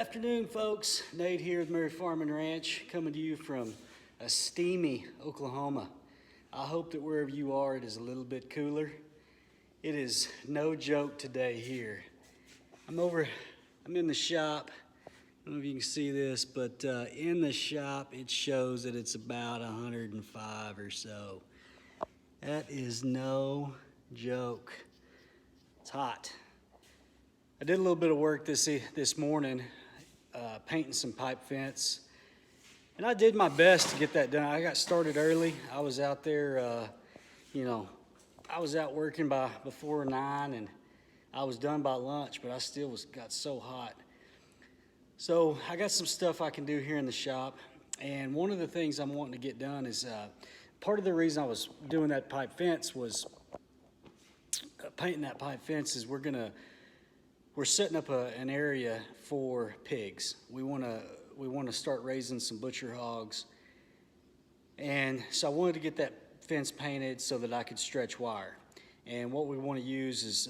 Afternoon, folks. Nate here with Mary Farm and Ranch, coming to you from a steamy Oklahoma. I hope that wherever you are, it is a little bit cooler. It is no joke today here. I'm in the shop. I don't know if you can see this, but in the shop, it shows that it's about 105 or so. That is no joke. It's hot. I did a little bit of work this morning, painting some pipe fence, and I did my best to get that done. I got started early. I was out there, I was out working before 9, and I was done by lunch, but I still got so hot. So I got some stuff I can do here in the shop, and one of the things I'm wanting to get done is part of the reason I was doing that pipe fence was painting that pipe fence is we're setting up an area for pigs. We want to start raising some butcher hogs, and so I wanted to get that fence painted so that I could stretch wire. And what we want to use is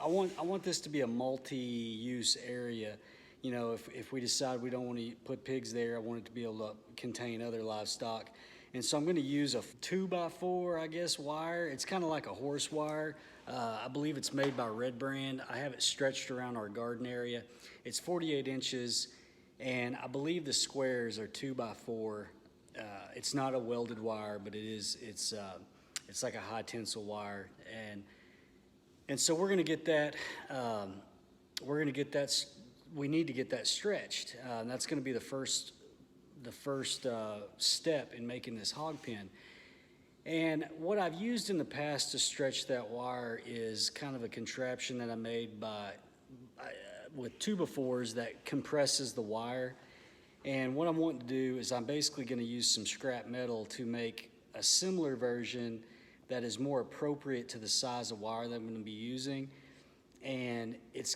I want this to be a multi-use area. You know, if we decide we don't want to put pigs there, I want it to be able to contain other livestock. And so I'm going to use a 2x4, I guess, wire. It's kind of like a horse wire. I believe it's made by Red Brand. I have it stretched around our garden area. It's 48 inches, and I believe the squares are 2x4. It's not a welded wire, but it's like a high tensile wire, and so we're going to get that. We need to get that stretched. And that's going to be the first step in making this hog pen. And what I've used in the past to stretch that wire is kind of a contraption that I made with 2x4s that compresses the wire. And what I'm wanting to do is I'm basically going to use some scrap metal to make a similar version that is more appropriate to the size of wire that I'm going to be using. And it's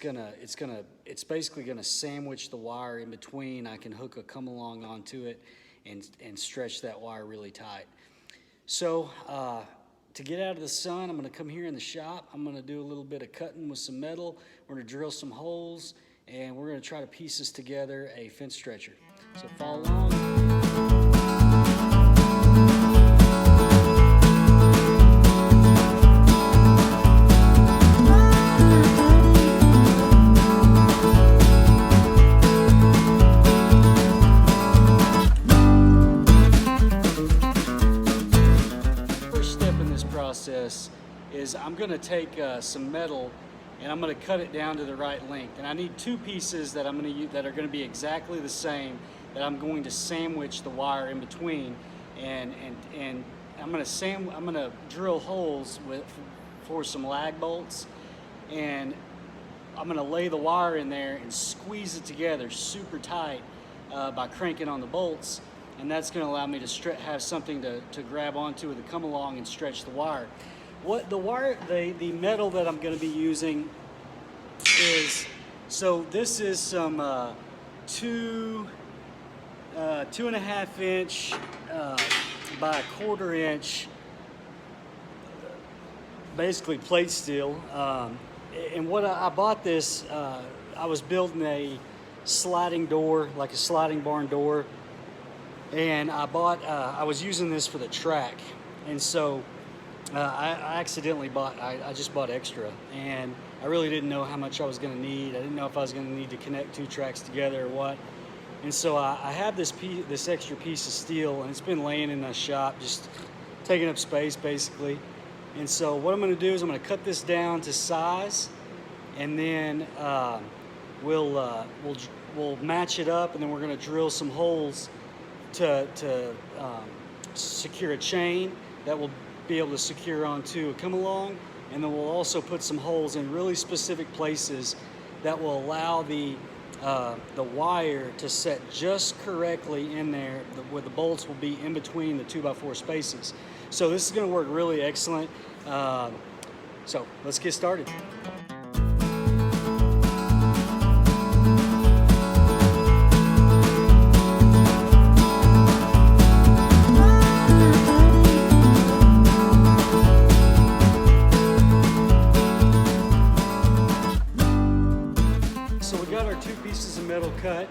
basically gonna sandwich the wire in between. I can hook a come along onto it and stretch that wire really tight. So to get out of the sun, I'm gonna come here in the shop. I'm gonna do a little bit of cutting with some metal. We're gonna drill some holes, and we're gonna try to piece this together a fence stretcher. So follow along. Is I'm going to take some metal and I'm going to cut it down to the right length, and I need two pieces that I'm going to use that are going to be exactly the same, that I'm going to sandwich the wire in between, and I'm going to drill holes for some lag bolts, and I'm going to lay the wire in there and squeeze it together super tight by cranking on the bolts, and that's going to allow me to have something to grab onto with a come along and stretch the wire. The metal that I'm going to be using is, so this is some 2.5 inch by 1/4 inch, basically plate steel. And what I bought this, I was building a sliding door, like a sliding barn door, and I was using this for the track, and so I accidentally I just bought extra, and I really didn't know how much I was going to need. I didn't know if I was going to need to connect two tracks together or what. And so I have this extra piece of steel, and it's been laying in the shop, just taking up space basically. And so what I'm going to do is I'm going to cut this down to size, and then we'll match it up, and then we're going to drill some holes to secure a chain that will be able to secure onto a come along, and then we'll also put some holes in really specific places that will allow the wire to set just correctly in there, where the bolts will be in between the 2x4 spaces. So this is going to work really excellent. So let's get started. So we got our two pieces of metal cut. cut.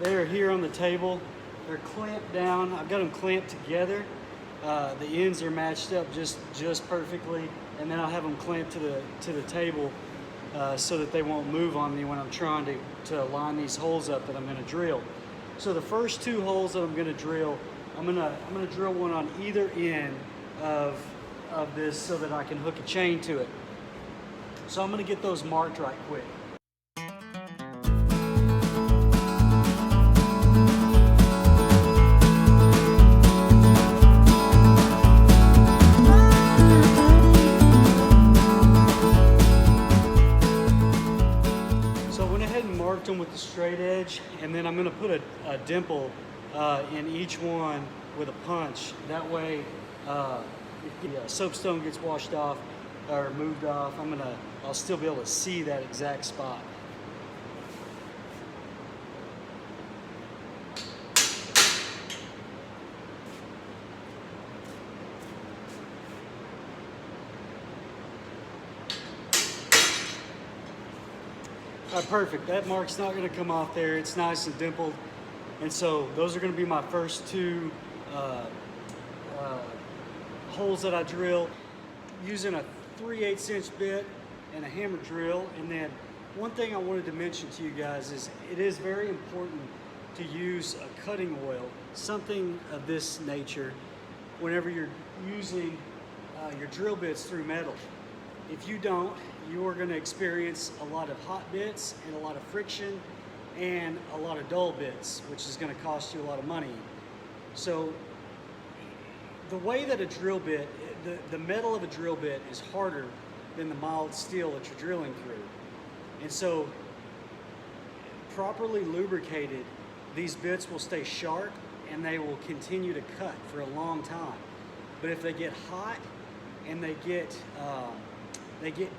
They are here on the table. They're clamped down. I've got them clamped together. The ends are matched up just perfectly, and then I'll have them clamped to the table so that they won't move on me when I'm trying to line these holes up that I'm going to drill. So the first two holes that I'm going to drill, I'm gonna drill one on either end of this so that I can hook a chain to it. So I'm gonna get those marked right quick. So I went ahead and marked them with the straight edge, and then I'm gonna put a dimple in each one with a punch. That way, if the soapstone gets washed off or moved off, I'll still be able to see that exact spot. All right, perfect. That mark's not going to come off there. It's nice and dimpled. And so those are going to be my first two holes that I drill using a 3/8 inch bit and a hammer drill. And then one thing I wanted to mention to you guys is it is very important to use a cutting oil, something of this nature, whenever you're using your drill bits through metal. If you don't, you're going to experience a lot of hot bits and a lot of friction and a lot of dull bits, which is going to cost you a lot of money. So the way that a drill bit, the metal of a drill bit is harder than the mild steel that you're drilling through. And so properly lubricated, these bits will stay sharp and they will continue to cut for a long time. But if they get hot and they get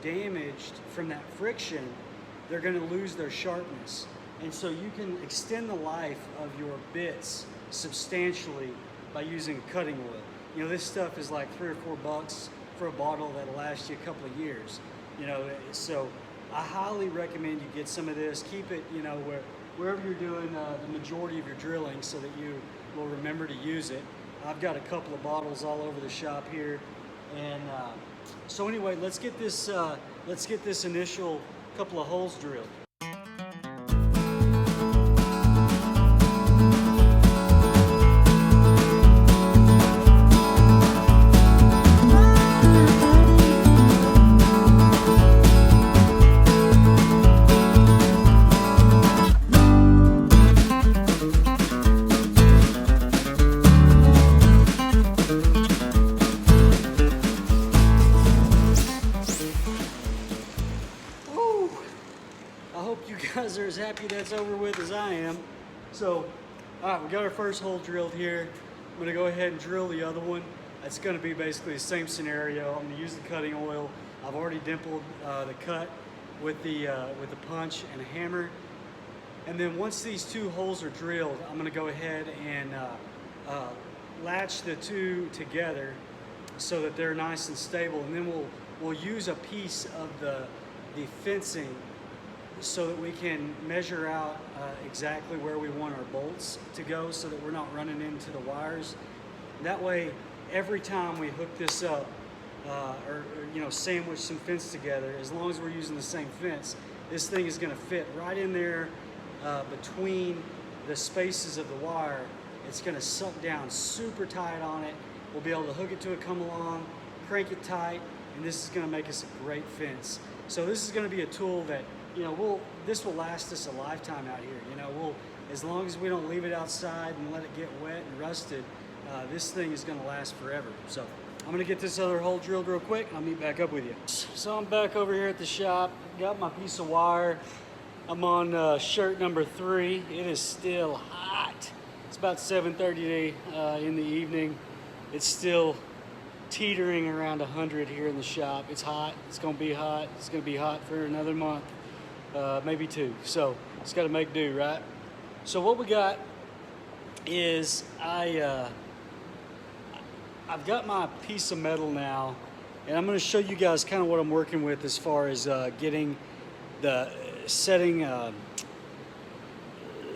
damaged from that friction, they're going to lose their sharpness. And so you can extend the life of your bits substantially by using cutting oil. You know, this stuff is like $3 or $4 for a bottle that'll last you a couple of years. You know, so I highly recommend you get some of this. Keep it, you know, wherever you're doing the majority of your drilling, so that you will remember to use it. I've got a couple of bottles all over the shop here, and so anyway, let's get this initial couple of holes drilled. Guys are as happy that's over with as I am. So, all right, we got our first hole drilled here. I'm gonna go ahead and drill the other one. It's gonna be basically the same scenario. I'm gonna use the cutting oil. I've already dimpled the cut with the punch and a hammer. And then once these two holes are drilled, I'm gonna go ahead and latch the two together so that they're nice and stable. And then we'll use a piece of the fencing so that we can measure out exactly where we want our bolts to go, so that we're not running into the wires. That way, every time we hook this up or you know, sandwich some fence together, as long as we're using the same fence, this thing is going to fit right in there between the spaces of the wire. It's going to suck down super tight on it. We'll be able to hook it to a come along, crank it tight, and this is going to make us a great fence. So this is going to be a tool that, you know, this will last us a lifetime out here. You know, as long as we don't leave it outside and let it get wet and rusted, this thing is going to last forever. So I'm going to get this other hole drilled real quick, and I'll meet back up with you. So I'm back over here at the shop. Got my piece of wire. I'm on shirt number 3. It is still hot. It's about 7:30 in the evening. It's still teetering around 100 here in the shop. It's hot. It's going to be hot. It's going to be hot for another month. Maybe 2. So it's got to make do, right? So what we got is I've got my piece of metal now, and I'm going to show you guys kind of what I'm working with as far as getting the setting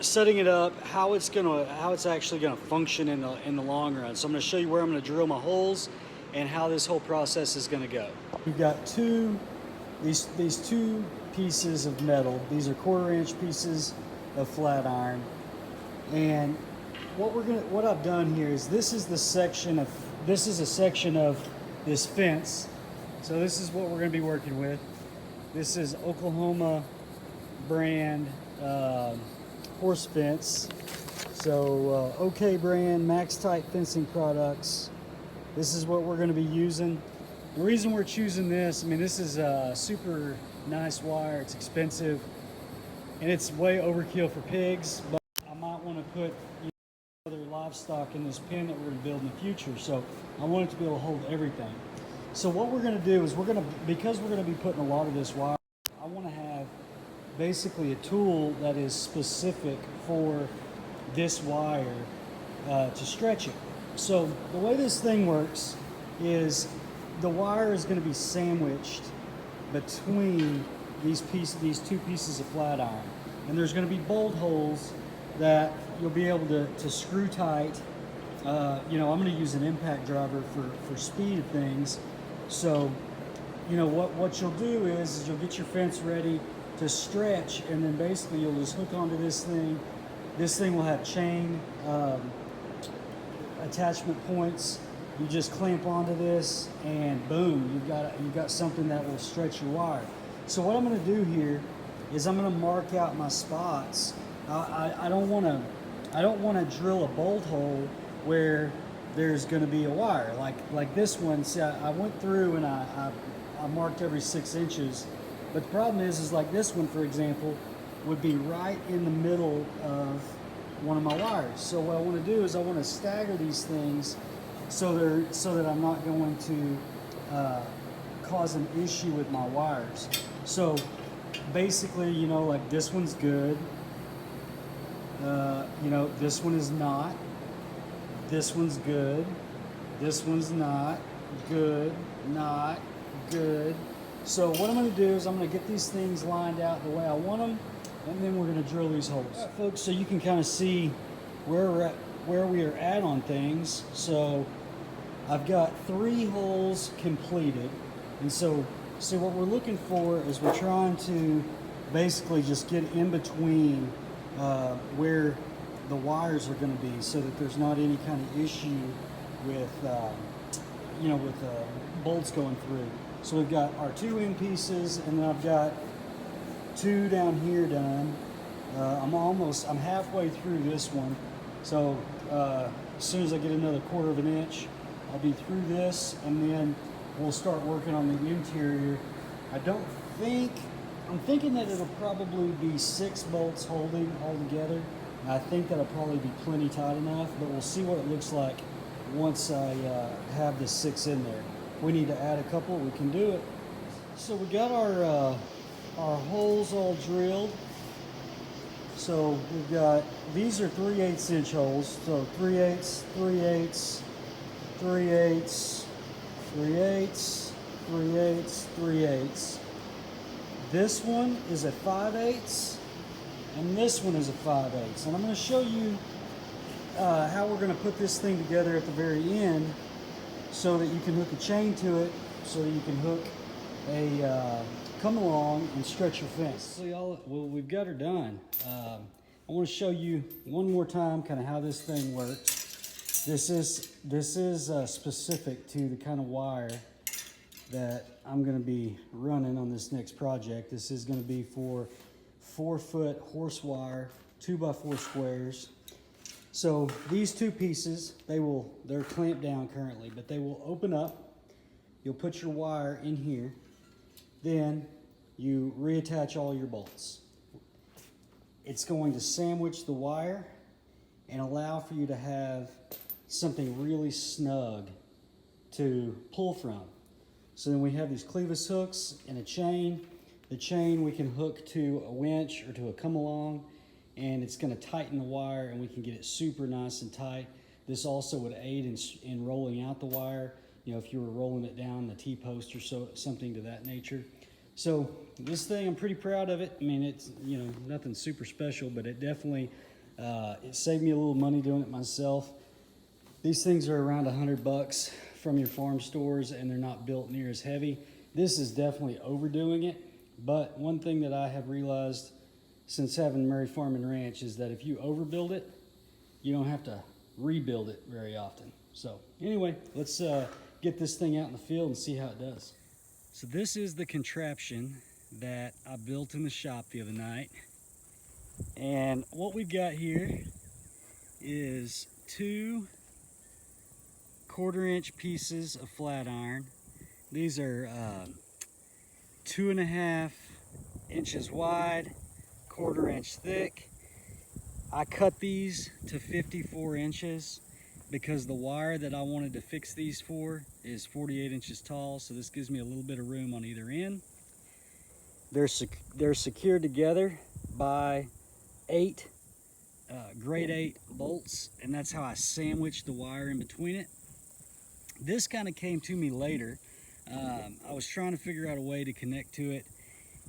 setting it up, how it's actually gonna function in the long run. So I'm gonna show you where I'm gonna drill my holes and how this whole process is gonna go. We've got these two pieces of metal. These are 1/4 inch pieces of flat iron. And what I've done here is this is a section of this fence. So this is what we're going to be working with. This is Oklahoma brand horse fence. So OK brand Max Type fencing products. This is what we're going to be using. The reason we're choosing this, I mean, this is a super nice wire. It's expensive and it's way overkill for pigs, but I might want to put other livestock in this pen that we're going to build in the future. So I want it to be able to hold everything. So what we're going to do is because we're going to be putting a lot of this wire, I want to have basically a tool that is specific for this wire to stretch it. So the way this thing works is the wire is going to be sandwiched between these two pieces of flat iron, and there's going to be bolt holes that you'll be able to screw tight. You know, I'm going to use an impact driver for speed of things. So, you know, what you'll do is you'll get your fence ready to stretch, and then basically you'll just hook onto this thing. This thing will have chain attachment points. You just clamp onto this, and boom, you've got something that will stretch your wire. So what I'm going to do here is I'm going to mark out my spots. I don't want to drill a bolt hole where there's going to be a wire like this one. See, I went through and I marked every 6 inches, but the problem is like this one, for example, would be right in the middle of one of my wires. So what I want to do is I want to stagger these things so that I'm not going to cause an issue with my wires. So basically, you know, like this one's good. You know, this one is not. This one's good. This one's not good. Not good. So what I'm going to do is I'm going to get these things lined out the way I want them, and then we're going to drill these holes. All right, folks, so you can kind of see where we are at on things. So I've got 3 holes completed, and so what we're looking for is we're trying to basically just get in between where the wires are going to be, so that there's not any kind of issue with you know, with bolts going through. So we've got our 2 end pieces, and then I've got 2 down here done. I'm halfway through this one. So as soon as I get another 1/4 of an inch, I'll be through this, and then we'll start working on the interior. I'm thinking that it'll probably be 6 bolts holding all together. I think that'll probably be plenty tight enough, but we'll see what it looks like once I have the 6 in there. If we need to add a couple, we can do it. So we got our holes all drilled. So we've got, these are 3/8 inch holes. So 3/8, 3/8, 3/8, 3/8, 3/8, 3/8. This one is a 5/8, and this one is a 5/8. And I'm going to show you how we're going to put this thing together at the very end, so that you can hook a chain to it, so that you can hook a come along and stretch your fence. So y'all, well, we've got her done. I want to show you one more time kind of how this thing works. This is specific to the kind of wire that I'm going to be running on this next project. This is going to be for 4-foot horse wire, 2x4 squares. So these 2 pieces, they're clamped down currently, but they will open up. You'll put your wire in here. Then you reattach all your bolts. It's going to sandwich the wire and allow for you to have something really snug to pull from. So then we have these clevis hooks and a chain. The chain we can hook to a winch or to a come along, and it's going to tighten the wire, and we can get it super nice and tight. This also would aid in rolling out the wire, you know, if you were rolling it down the T-post or something to that nature. So this thing, I'm pretty proud of it. I mean, it's, you know, nothing super special, but it definitely, it saved me a little money doing it myself. These things are around $100 from your farm stores, and they're not built near as heavy. This is definitely overdoing it, but one thing that I have realized since having Murray Farm and Ranch is that if you overbuild it, you don't have to rebuild it very often. So anyway, let's get this thing out in the field and see how it does. So this is the contraption that I built in the shop the other night. And what we've got here is 2 1/4-inch pieces of flat iron. These are 2.5 inches wide, 1/4 inch thick. I cut these to 54 inches because the wire that I wanted to fix these for is 48 inches tall, so this gives me a little bit of room on either end. They're secured together by 8 grade 8 bolts, and that's how I sandwiched the wire in between it. This kind of came to me later. I was trying to figure out a way to connect to it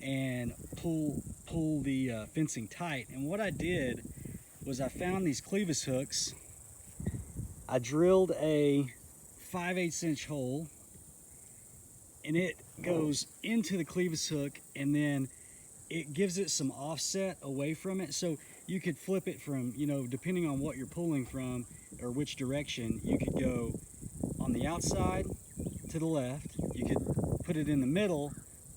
and pull the fencing tight, and what I did was I found these clevis hooks. I drilled a 5/8 inch hole, and it goes into the clevis hook, and then it gives it some offset away from it, so you could flip it from, you know, depending on what you're pulling from or which direction, you could go on the outside to the left, you could put it in the middle,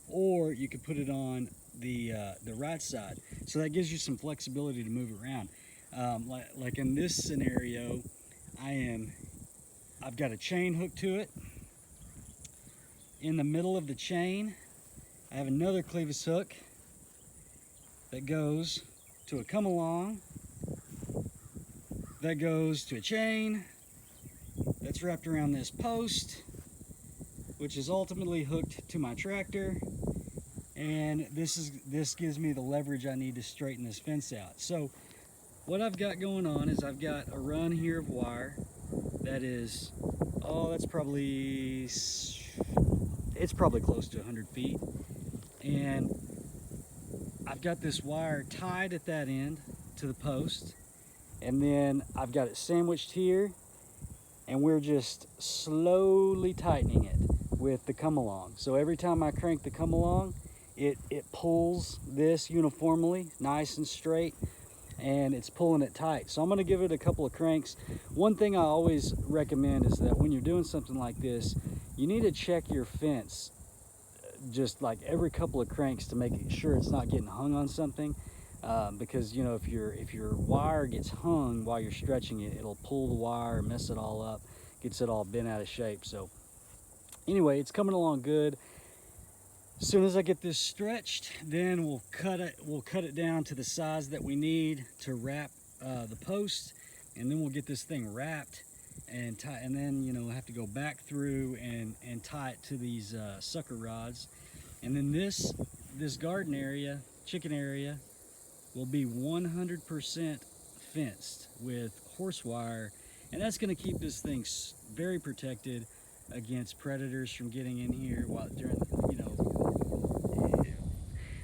or you could put it on the right side. So that gives you some flexibility to move around. Like in this scenario, I've got a chain hooked to it. In the middle of the chain, I have another clevis hook that goes to a come along, that goes to a chain that's wrapped around this post, which is ultimately hooked to my tractor, and this gives me the leverage I need to straighten this fence out. So what I've got going on is I've got a run here of wire that is, it's probably close to 100 feet, and I've got this wire tied at that end to the post, and then I've got it sandwiched here, and we're just slowly tightening it with the come along. So every time I crank the come along, it pulls this uniformly, nice and straight, and it's pulling it tight. So I'm gonna give it a couple of cranks. One thing I always recommend is that when you're doing something like this, you need to check your fence just like every couple of cranks to make sure it's not getting hung on something, because, you know, if your wire gets hung while you're stretching it, it'll pull the wire, mess it all up, gets it all bent out of shape. So anyway, it's coming along good. As soon as I get this stretched, then we'll cut it down to the size that we need to wrap the post, and then we'll get this thing wrapped and then, you know, have to go back through and tie it to these sucker rods. And then this garden area, chicken area, will be 100% fenced with horse wire, and that's going to keep this thing very protected against predators from getting in here during, you know,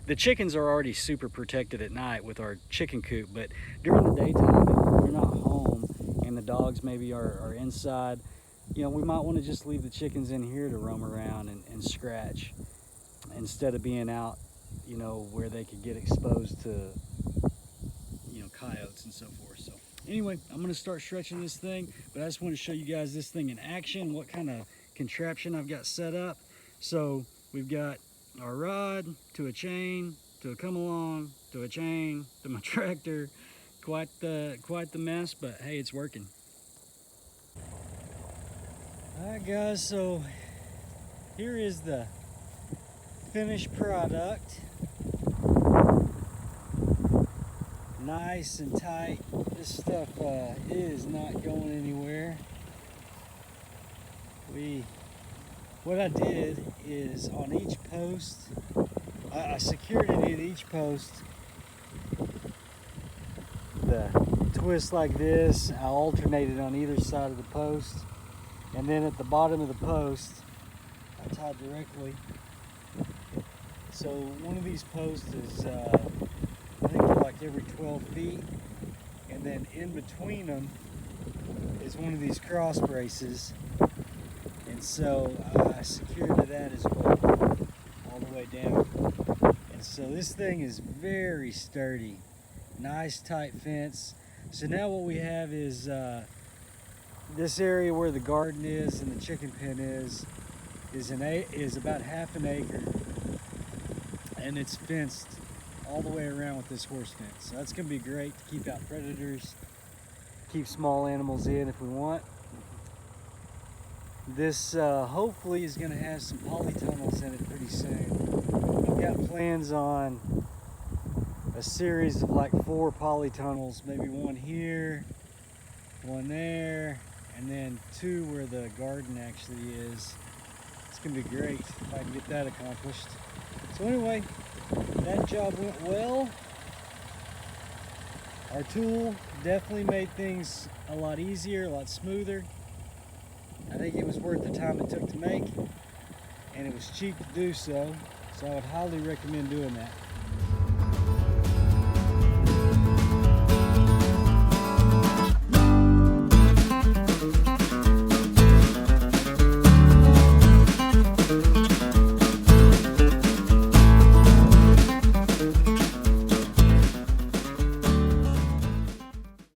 the chickens are already super protected at night with our chicken coop, but during the daytime, if we're not home and the dogs maybe are inside, you know, we might want to just leave the chickens in here to roam around and scratch instead of being out, you know, where they could get exposed to, you know, coyotes and so forth. So anyway, I'm going to start stretching this thing, but I just want to show you guys this thing in action, what kind of contraption I've got set up. So we've got our rod to a chain, to a come along, to a chain, to my tractor. Quite the mess, but hey, it's working. All right, guys, so here is the finished product. Nice and tight. This stuff is not going anywhere. What I did is on each post, I secured it in each post. The twist like this, I alternated on either side of the post, and then at the bottom of the post, I tied directly So one of these posts is, I think they're like every 12 feet. And then in between them is one of these cross braces. And so I secured to that as well, all the way down. And so this thing is very sturdy. Nice tight fence. So now what we have is this area where the garden is and the chicken pen is about half an acre, and it's fenced all the way around with this horse fence. So that's going to be great to keep out predators, keep small animals in if we want. This hopefully is going to have some polytunnels in it pretty soon. I've got plans on a series of like 4 polytunnels, maybe one here, one there, and then 2 where the garden actually is. It's gonna be great if I can get that accomplished. So anyway, that job went well. Our tool definitely made things a lot easier, a lot smoother. I think it was worth the time it took to make, and it was cheap to do so, so I would highly recommend doing that.